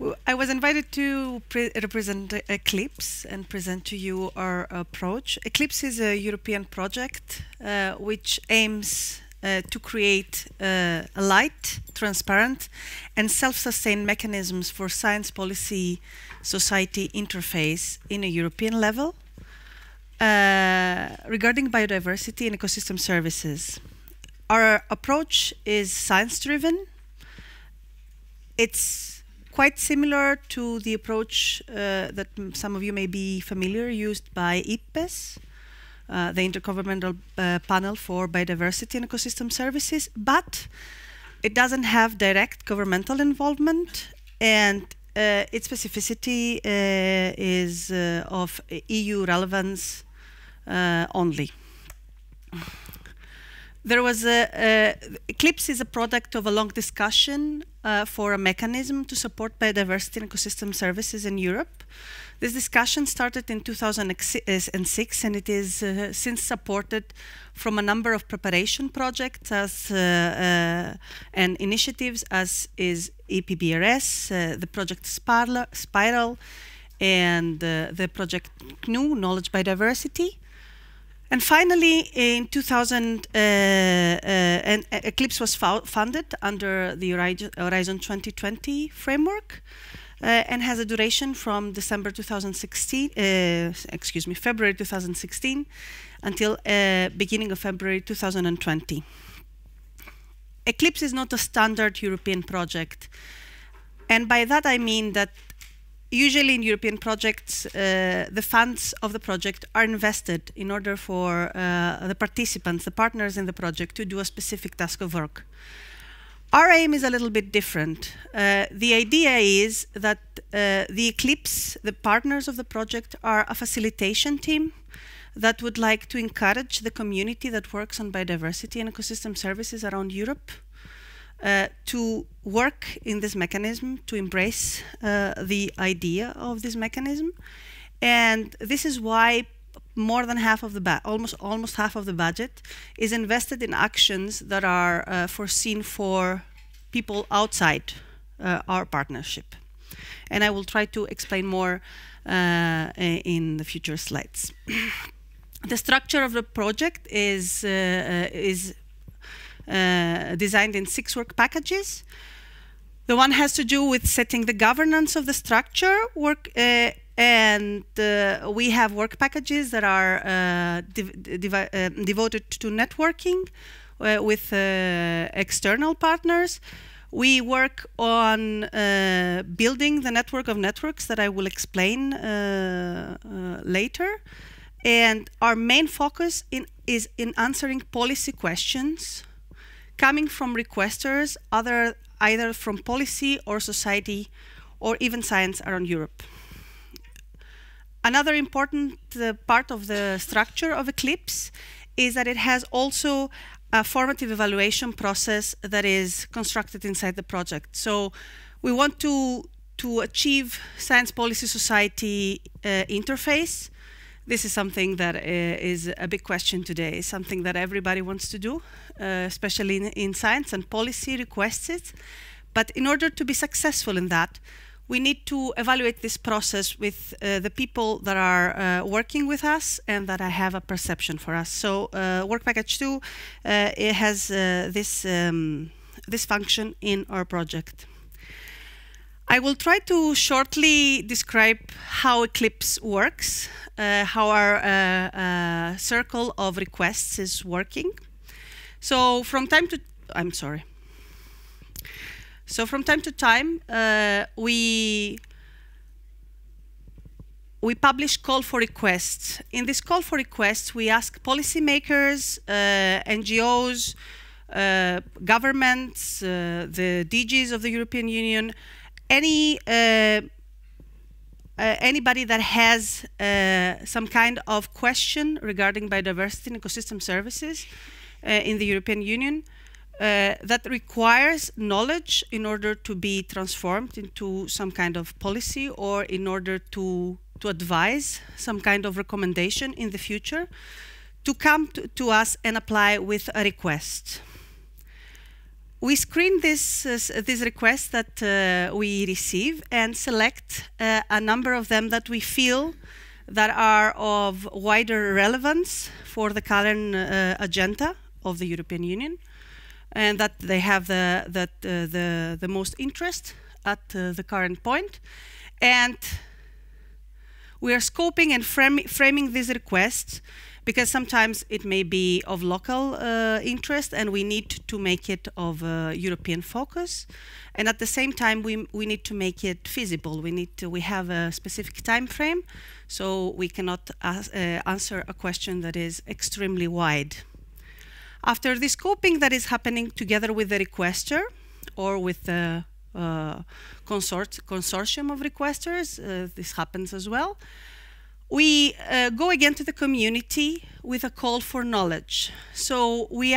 I was invited to represent EKLIPSE and present to you our approach. EKLIPSE is a European project which aims to create a light, transparent, and self-sustained mechanisms for science policy society interface in a European level regarding biodiversity and ecosystem services. Our approach is science-driven. It's quite similar to the approach that some of you may be familiar, used by EKLIPSE, the Intergovernmental Panel for Biodiversity and Ecosystem Services, but it doesn't have direct governmental involvement, and its specificity is of EU relevance only. There was EKLIPSE is a product of a long discussion for a mechanism to support biodiversity and ecosystem services in Europe. This discussion started in 2006, and it is since supported from a number of preparation projects and initiatives, as is EPBRS, the project Spiral, and the project KNU, Knowledge Biodiversity. And finally, in 2000, EKLIPSE was funded under the Horizon 2020 framework and has a duration from December 2016, February 2016 until beginning of February 2020. EKLIPSE is not a standard European project. And by that I mean that usually in European projects, the funds of the project are invested in order for the participants, the partners in the project, to do a specific task of work. Our aim is a little bit different. The idea is that the EKLIPSE, the partners of the project, are a facilitation team that would like to encourage the community that works on biodiversity and ecosystem services around Europe to work in this mechanism, to embrace the idea of this mechanism. And this is why more than half of the almost half of the budget is invested in actions that are foreseen for people outside our partnership. And I will try to explain more in the future slides. The structure of the project is designed in 6 work packages. The one has to do with setting the governance of the structure work, and we have work packages that are devoted to networking with external partners. We work on building the network of networks that I will explain later. And our main focus is in answering policy questions coming from requesters, either from policy or society or even science around Europe. Another important part of the structure of EKLIPSE is that it has also a formative evaluation process that is constructed inside the project. So we want to achieve science policy society interface. This is something that is a big question today, something that everybody wants to do, especially in science, and policy requests it. But in order to be successful in that, we need to evaluate this process with the people that are working with us and that have a perception for us. So work package 2, it has this function in our project. I will try to shortly describe how EKLIPSE works, how our circle of requests is working. So from time to time, we publish call for requests. In this call for requests, we ask policymakers, NGOs, governments, the DGs of the European Union, anybody that has some kind of question regarding biodiversity and ecosystem services in the European Union that requires knowledge in order to be transformed into some kind of policy, or in order to advise some kind of recommendation in the future, to come to us and apply with a request. We screen these requests that we receive and select a number of them that we feel that are of wider relevance for the current agenda of the European Union, and that they have the most interest at the current point. And we are scoping and framing these requests because sometimes it may be of local interest and we need to make it of European focus. And at the same time, we need to make it feasible. We have a specific time frame, so we cannot answer a question that is extremely wide. After the scoping that is happening together with the requester or with the consortium of requesters, this happens as well, we go again to the community with a call for knowledge. So we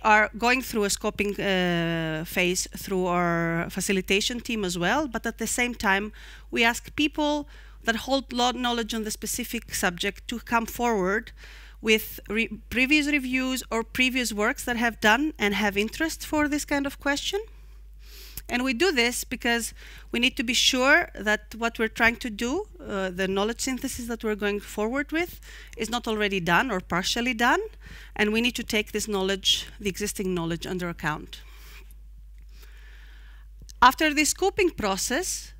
are going through a scoping phase through our facilitation team as well, but at the same time, we ask people that hold knowledge on the specific subject to come forward with previous reviews or previous works that have done and have interest for this kind of question. And we do this because we need to be sure that what we're trying to do, the knowledge synthesis that we're going forward with, is not already done or partially done, and we need to take this knowledge, the existing knowledge, under account. After the scoping process,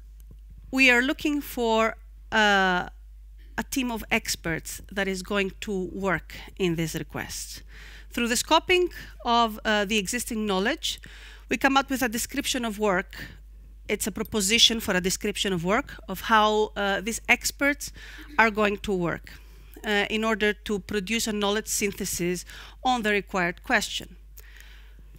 we are looking for a team of experts that is going to work in this request. Through the scoping of the existing knowledge, we come up with a description of work. It's a proposition for a description of work of how these experts are going to work in order to produce a knowledge synthesis on the required question.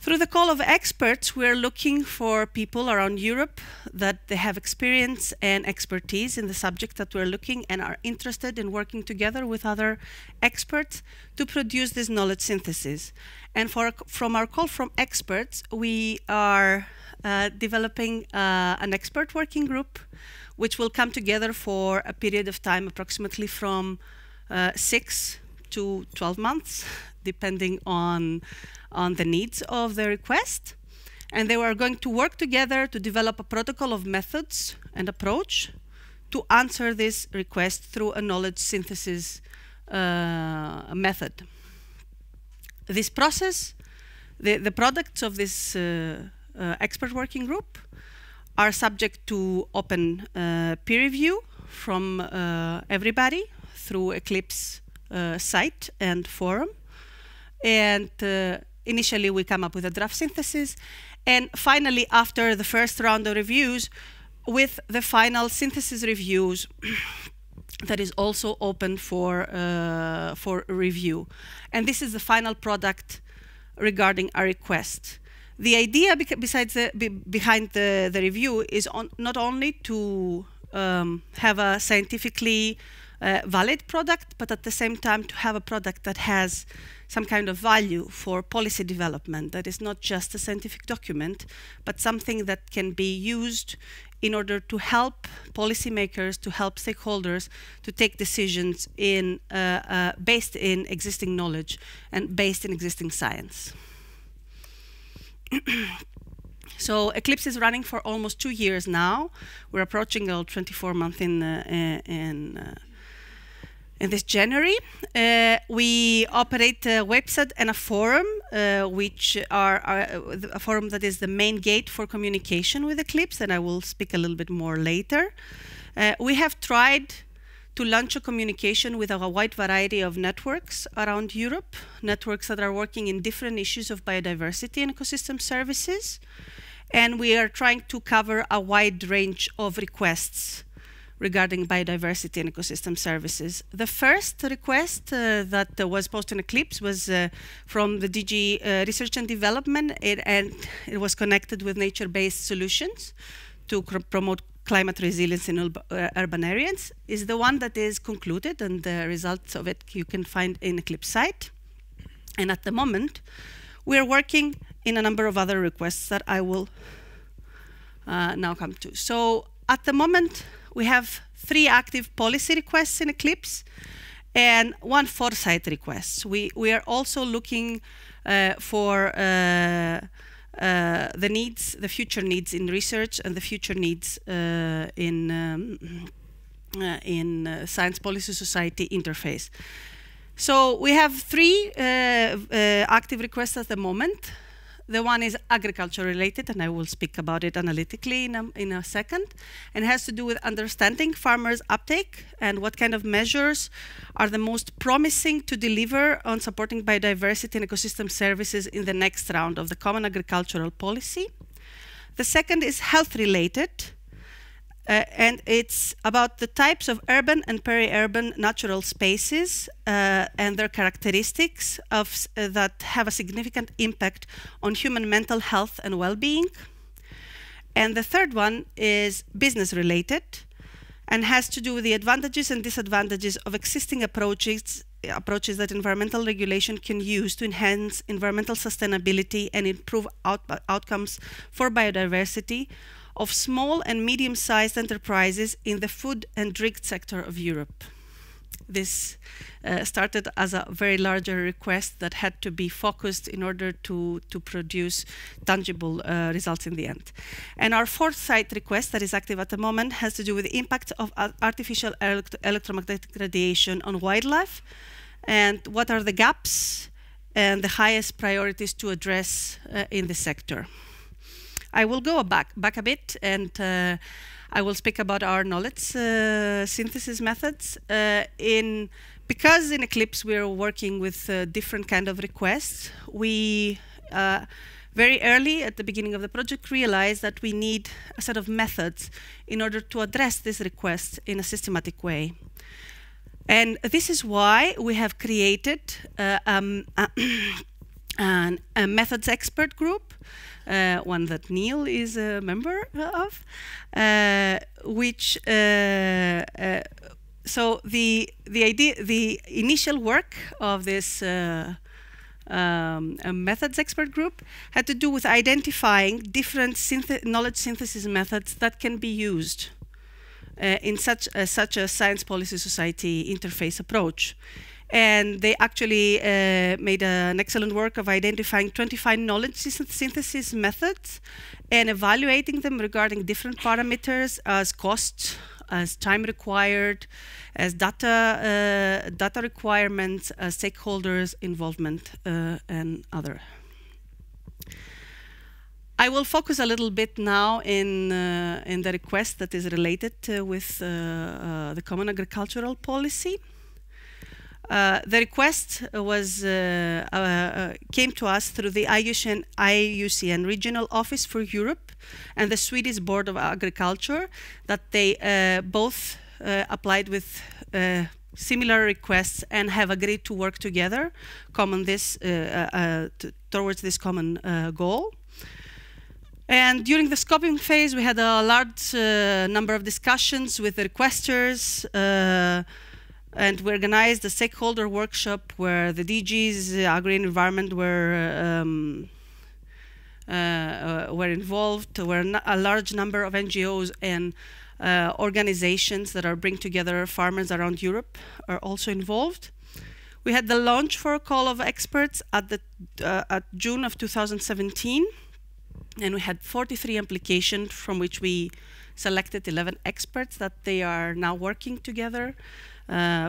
Through the call of experts, we're looking for people around Europe that they have experience and expertise in the subject that we're looking and are interested in working together with other experts to produce this knowledge synthesis. And from our call from experts, we are developing an expert working group which will come together for a period of time approximately from 6 to 12 months, depending on the needs of the request. And they were going to work together to develop a protocol of methods and approach to answer this request through a knowledge synthesis method. This process, the products of this expert working group are subject to open peer review from everybody through EKLIPSE site and forum. And initially we come up with a draft synthesis, and finally after the first round of reviews, with the final synthesis reviews that is also open for review. And this is the final product regarding our request. The idea behind the review is not only to have a scientifically valid product, but at the same time to have a product that has some kind of value for policy development, that is not just a scientific document, but something that can be used in order to help policymakers, to help stakeholders to take decisions based in existing knowledge and based in existing science. So EKLIPSE is running for almost 2 years now. We're approaching our 24 months in this January. We operate a website and a forum, which are a forum that is the main gate for communication with EKLIPSE, and I will speak a little bit more later. We have tried to launch a communication with a wide variety of networks around Europe, networks that are working in different issues of biodiversity and ecosystem services. And we are trying to cover a wide range of requests regarding biodiversity and ecosystem services. The first request that was posted in EKLIPSE was from the DG Research and Development, and it was connected with nature-based solutions to promote climate resilience in urban areas. Is the one that is concluded, and the results of it you can find in EKLIPSE site. And at the moment, we are working in a number of other requests that I will now come to. So at the moment, we have 3 active policy requests in EKLIPSE, and one foresight request. We are also looking for the needs, the future needs in research and the future needs in science policy society interface. So we have 3 active requests at the moment. The one is agriculture related, and I will speak about it analytically in a second, and has to do with understanding farmers' uptake and what kind of measures are the most promising to deliver on supporting biodiversity and ecosystem services in the next round of the Common Agricultural Policy. The second is health related, and it's about the types of urban and peri-urban natural spaces and their characteristics that have a significant impact on human mental health and well-being. And the third one is business related and has to do with the advantages and disadvantages of existing approaches that environmental regulation can use to enhance environmental sustainability and improve outcomes for biodiversity of small and medium-sized enterprises in the food and drink sector of Europe. This started as a very larger request that had to be focused in order to produce tangible results in the end. And our foresight request that is active at the moment has to do with the impact of artificial electromagnetic radiation on wildlife and what are the gaps and the highest priorities to address in the sector. I will go back a bit, and I will speak about our knowledge synthesis methods. Because in EKLIPSE we are working with different kind of requests, we very early at the beginning of the project realized that we need a set of methods in order to address this request in a systematic way. And this is why we have created a methods expert group, one that Neil is a member of, so the initial work of this methods expert group had to do with identifying different knowledge synthesis methods that can be used in such a science policy society interface approach. And they actually made an excellent work of identifying 25 knowledge synthesis methods and evaluating them regarding different parameters as cost, as time required, as data requirements, as stakeholders involvement, and other. I will focus a little bit now in the request that is related with the Common Agricultural Policy. The request was came to us through the IUCN Regional Office for Europe and the Swedish Board of Agriculture, that they both applied with similar requests and have agreed to work together towards this common goal. And during the scoping phase, we had a large number of discussions with the requesters, and we organized a stakeholder workshop where the DGs, Agri and Environment, were involved. There were a large number of NGOs and organizations that are bring together farmers around Europe are also involved. We had the launch for a call of experts at June of 2017, and we had 43 applications, from which we selected 11 experts that they are now working together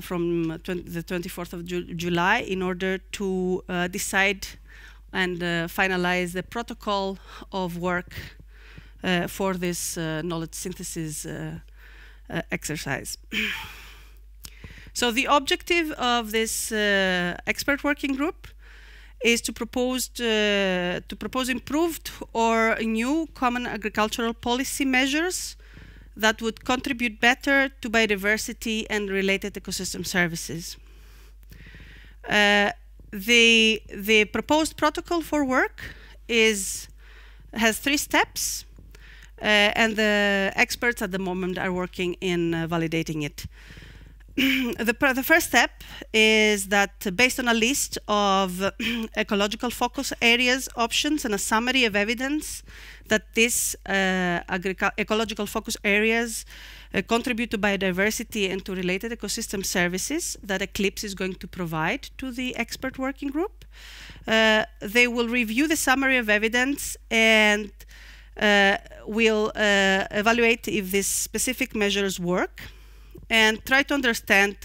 from the 24th of July in order to decide and finalize the protocol of work for this knowledge synthesis exercise. So the objective of this expert working group is to propose improved or new common agricultural policy measures that would contribute better to biodiversity and related ecosystem services. The proposed protocol for work has 3 steps, and the experts at the moment are working in validating it. The first step is that based on a list of ecological focus areas options and a summary of evidence that these ecological focus areas contribute to biodiversity and to related ecosystem services that EKLIPSE is going to provide to the expert working group. They will review the summary of evidence and will evaluate if these specific measures work and try to understand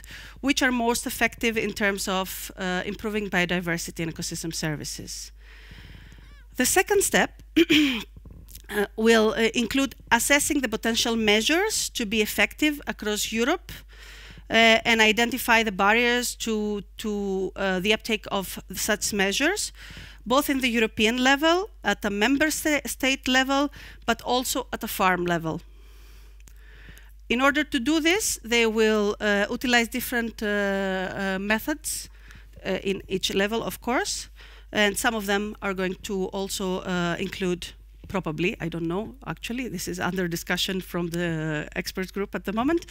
which are most effective in terms of improving biodiversity and ecosystem services. The second step will include assessing the potential measures to be effective across Europe and identify the barriers to the uptake of such measures, both in the European level, at a member state level, but also at a farm level. In order to do this, they will utilize different methods in each level, of course, and some of them are going to also include, probably, I don't know, actually, this is under discussion from the experts group at the moment,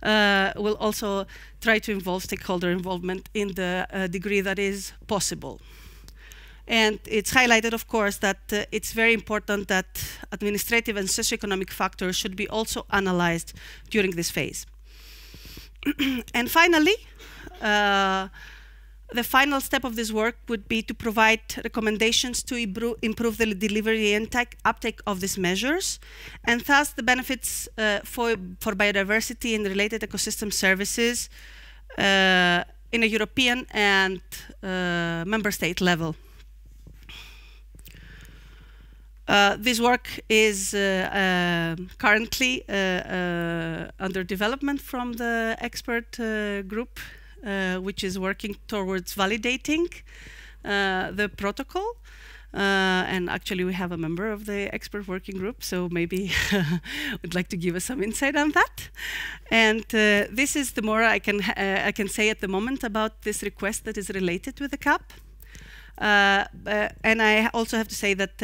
will also try to involve stakeholder involvement in the degree that is possible. And it's highlighted, of course, that it's very important that administrative and socioeconomic factors should be also analyzed during this phase. And finally, the final step of this work would be to provide recommendations to improve the delivery and uptake of these measures, and thus the benefits for biodiversity and related ecosystem services in a European and member state level. This work is currently under development from the expert group, which is working towards validating the protocol. And actually, we have a member of the expert working group, so maybe would like to give us some insight on that. And this is the more I can say at the moment about this request that is related with the CAP. And I also have to say that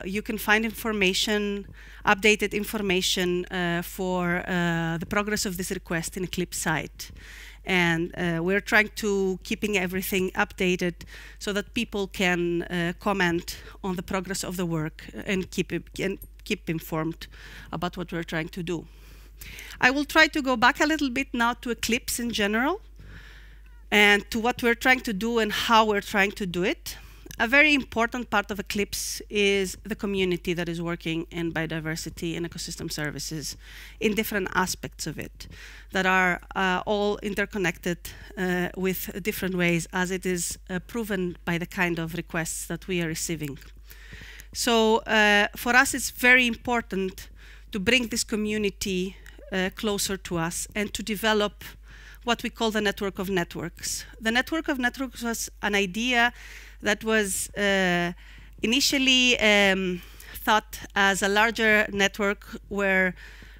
you can find information, updated information for the progress of this request in EKLIPSE site. And we're trying to keeping everything updated so that people can comment on the progress of the work and keep informed about what we're trying to do. I will try to go back a little bit now to EKLIPSE in general and to what we're trying to do and how we're trying to do it. A very important part of EKLIPSE is the community that is working in biodiversity and ecosystem services in different aspects of it that are all interconnected with different ways, as it is proven by the kind of requests that we are receiving. So for us, it's very important to bring this community closer to us and to develop what we call the network of networks. The network of networks was an idea that was initially thought as a larger network where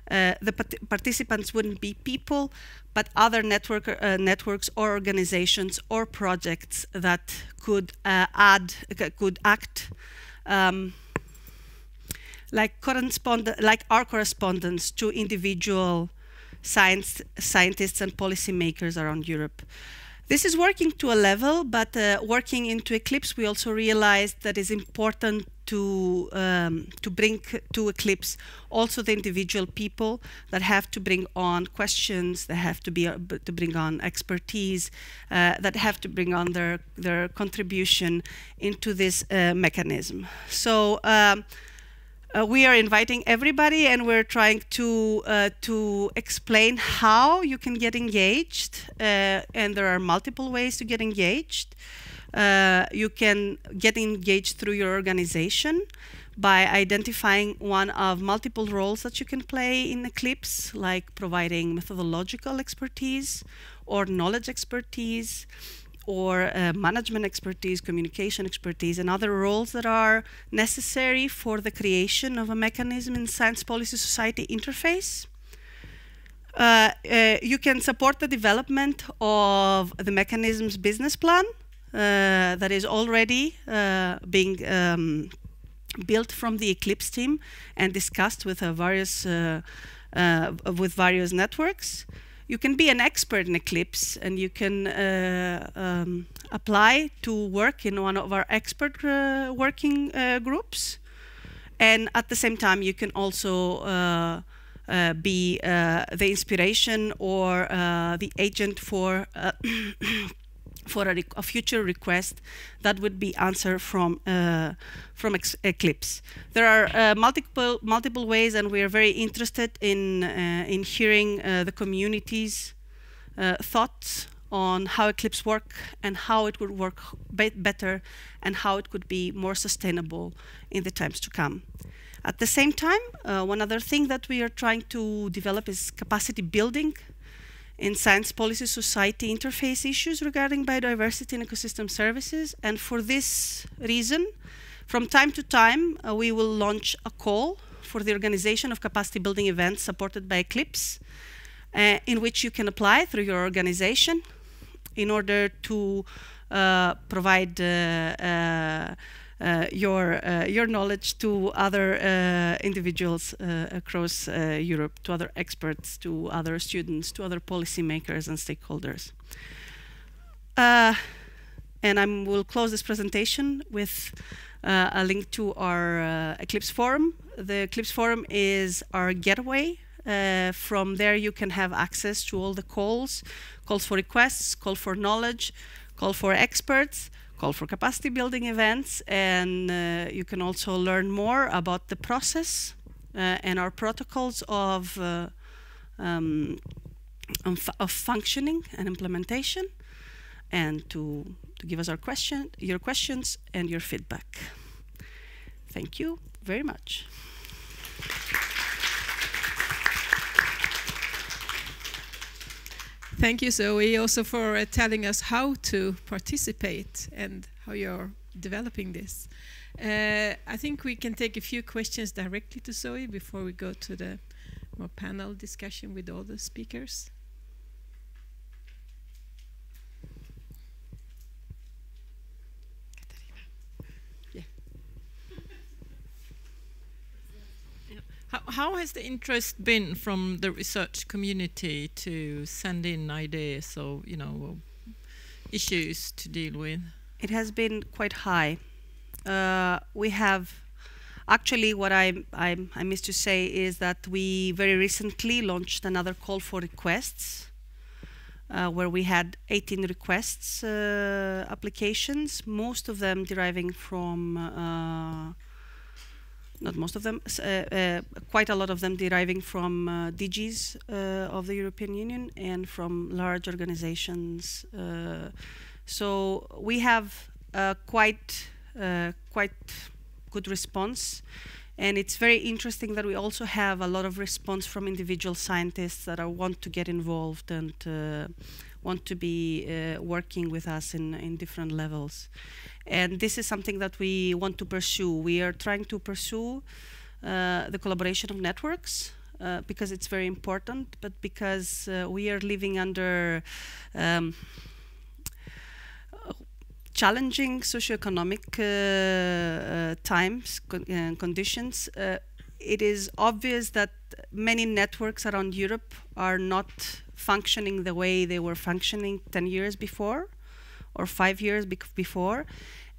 the participants wouldn't be people, but other networks or organizations or projects that could act like our correspondents to individual scientists and policymakers around Europe. This is working to a level, but working into EKLIPSE, we also realized that it's important to bring to EKLIPSE also the individual people that have to bring on questions, that have to bring on expertise, that have to bring on their contribution into this mechanism. So we are inviting everybody, and we're trying to explain how you can get engaged, and there are multiple ways to get engaged. You can get engaged through your organization by identifying one of multiple roles that you can play in EKLIPSE, like providing methodological expertise or knowledge expertise, or management expertise, communication expertise, and other roles that are necessary for the creation of a mechanism in science policy society interface. You can support the development of the mechanism's business plan that is already being built from the EKLIPSE team and discussed with various networks. you can be an expert in EKLIPSE, and you can apply to work in one of our expert working groups. And at the same time, you can also be the inspiration or the agent for for a future request that would be answered from EKLIPSE. There are multiple ways, and we are very interested in hearing the community's thoughts on how EKLIPSE work and how it would work better and how it could be more sustainable in the times to come. At the same time, one other thing that we are trying to develop is capacity building in science policy society interface issues regarding biodiversity and ecosystem services. And for this reason, from time to time, we will launch a call for the organization of capacity building events supported by EKLIPSE, in which you can apply through your organization in order to provide your knowledge to other individuals across Europe, to other experts, to other students, to other policymakers and stakeholders. And I will close this presentation with a link to our EKLIPSE forum. The EKLIPSE forum is our gateway. From there you can have access to all the calls for requests, call for knowledge, call for experts, call for capacity building events, and you can also learn more about the process and our protocols of functioning and implementation, and to give us your questions and your feedback. Thank you very much. Thank you, Zoe, also for telling us how to participate and how you're developing this. I think we can take a few questions directly to Zoe before we go to the more panel discussion with all the speakers. How has the interest been from the research community to send in ideas or, you know, issues to deal with? It has been quite high. We have actually, what I missed to say is that we very recently launched another call for requests, where we had 18 requests applications, most of them deriving from not most of them, quite a lot of them deriving from DGs of the European Union and from large organizations. So we have quite good response, and it's very interesting that we also have a lot of response from individual scientists that want to get involved and want to be working with us in different levels. And this is something that we want to pursue. We are trying to pursue the collaboration of networks because it's very important, but because we are living under challenging socioeconomic times and conditions. It is obvious that many networks around Europe are not functioning the way they were functioning 10 years before or 5 years before,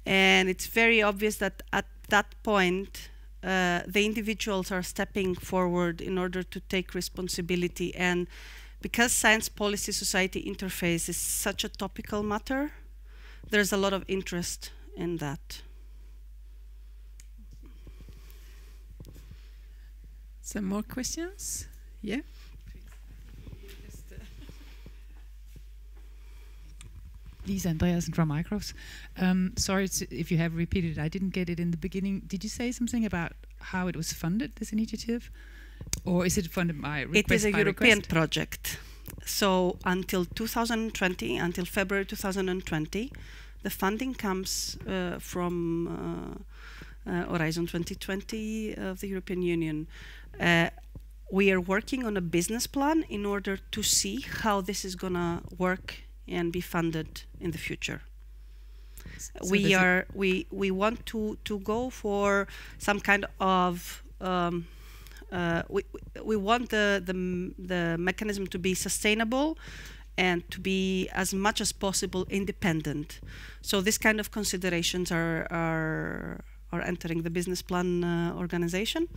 and it's very obvious that at that point the individuals are stepping forward in order to take responsibility. And because science policy society interface is such a topical matter, there's a lot of interest in that. Some more questions? Yeah. Lisa Andreasen from Micros. Sorry if you have repeated it. I didn't get it in the beginning. Did you say something about how it was funded, this initiative? Or is it funded by request? It is a European project. So until 2020, until February 2020, the funding comes from Horizon 2020 of the European Union. We are working on a business plan in order to see how this is going to work and be funded in the future. So we want to go for some kind of we want the mechanism to be sustainable and to be as much as possible independent. So this kind of considerations are entering the business plan organization,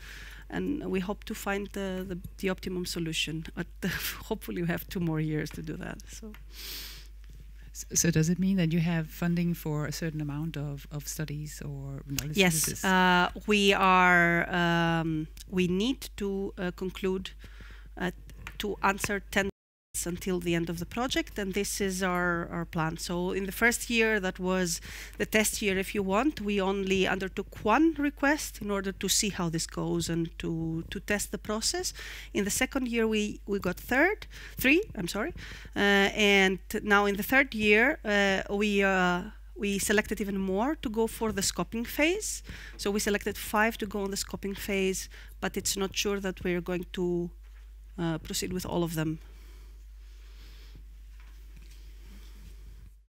and we hope to find the optimum solution. But hopefully we have 2 more years to do that. So does it mean that you have funding for a certain amount of studies or knowledge? Yes, we need to conclude to answer 10 until the end of the project, and this is our plan. So in the first year, that was the test year, if you want, we only undertook 1 request in order to see how this goes and to test the process. In the second year, we got 3, and now in the third year, we selected even more to go for the scoping phase. So we selected 5 to go on the scoping phase, but it's not sure that we're going to proceed with all of them.